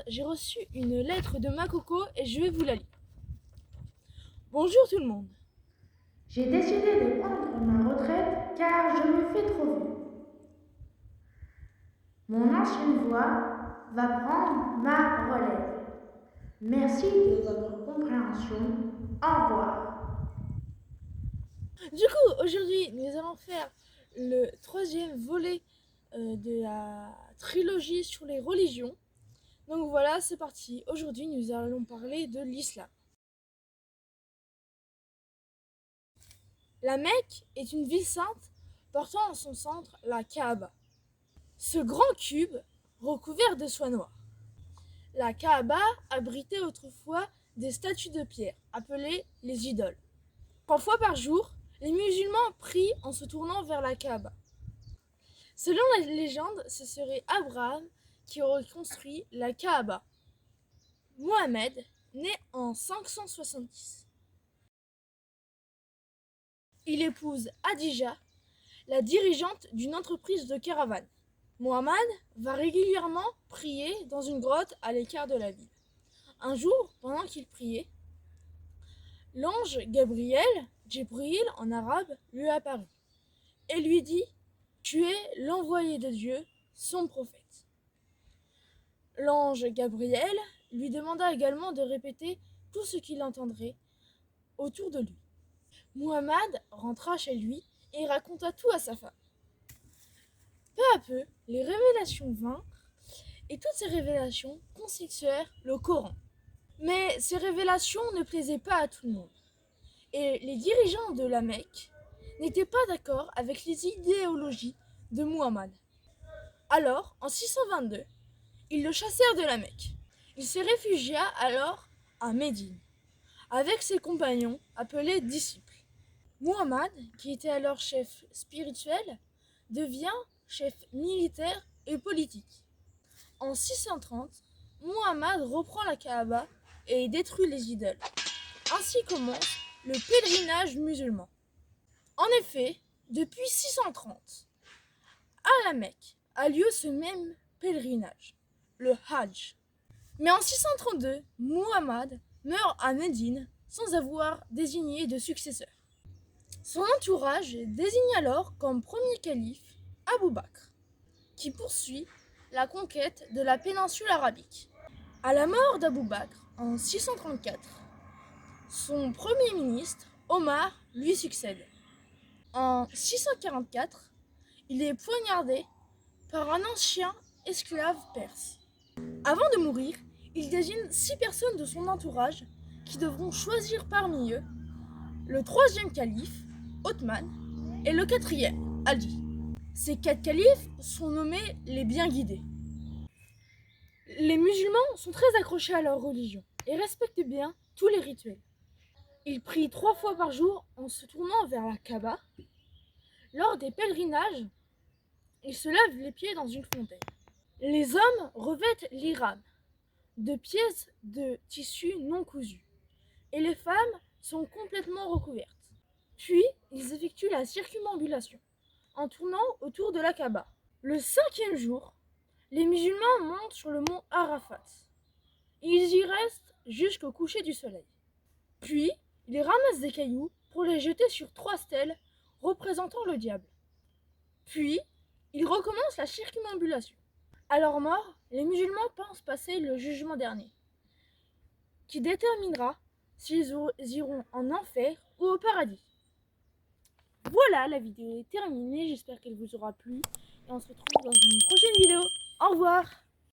j'ai reçu une lettre de Makoko et je vais vous la lire. Bonjour tout le monde. J'ai décidé de prendre ma retraite car je me fais trop vieux. Mon ancienne voix va prendre ma relève. Merci de votre compréhension. Au revoir. Du coup, aujourd'hui, nous allons faire le troisième volet de la trilogie sur les religions. Donc voilà, c'est parti. Aujourd'hui, nous allons parler de l'islam. La Mecque est une ville sainte portant en son centre la Kaaba. Ce grand cube recouvert de soie noire. La Kaaba abritait autrefois des statues de pierre appelées les idoles. 3 fois par jour, les musulmans prient en se tournant vers la Kaaba. Selon la légende, ce serait Abraham qui aurait construit la Kaaba. Mohamed, né en 570. Il épouse Hadija, la dirigeante d'une entreprise de caravane. Mohamed va régulièrement prier dans une grotte à l'écart de la ville. Un jour, pendant qu'il priait, l'ange Gabriel, Jibril en arabe, lui apparut et lui dit « Tu es l'envoyé de Dieu, son prophète ». L'ange Gabriel lui demanda également de répéter tout ce qu'il entendrait autour de lui. Muhammad rentra chez lui et raconta tout à sa femme. Peu à peu, les révélations vinrent et toutes ces révélations constituèrent le Coran. Mais ces révélations ne plaisaient pas à tout le monde. Et les dirigeants de la Mecque n'étaient pas d'accord avec les idéologies de Muhammad. Alors, en 622, ils le chassèrent de la Mecque. Il se réfugia alors à Médine, avec ses compagnons appelés disciples. Muhammad, qui était alors chef spirituel, devient chef militaire et politique. En 630, Muhammad reprend la Kaaba et détruit les idoles. Ainsi commence le pèlerinage musulman. En effet, depuis 630, à la Mecque a lieu ce même pèlerinage, le Hajj. Mais en 632, Muhammad meurt à Médine sans avoir désigné de successeur. Son entourage désigne alors comme premier calife Abou Bakr, qui poursuit la conquête de la péninsule arabique. À la mort d'Abou Bakr en 634, son premier ministre, Omar, lui succède. En 644, il est poignardé par un ancien esclave perse. Avant de mourir, il désigne 6 personnes de son entourage qui devront choisir parmi eux le 3e calife, Othman, et le 4e, Ali. Ces 4 califes sont nommés les bien guidés. Les musulmans sont très accrochés à leur religion et respectent bien tous les rituels. Ils prient 3 fois par jour en se tournant vers la Kaaba. Lors des pèlerinages, ils se lavent les pieds dans une fontaine. Les hommes revêtent l'ihram, de pièces de tissu non cousu, et les femmes sont complètement recouvertes. Puis, ils effectuent la circumambulation, en tournant autour de la Kaaba. Le 5e jour, les musulmans montent sur le mont Arafat. Ils y restent jusqu'au coucher du soleil. Puis, ils ramassent des cailloux pour les jeter sur 3 stèles représentant le diable. Puis, ils recommencent la circumambulation. À leur mort, les musulmans pensent passer le jugement dernier, qui déterminera s'ils iront en enfer ou au paradis. Voilà, la vidéo est terminée, j'espère qu'elle vous aura plu et on se retrouve dans une prochaine vidéo. Au revoir!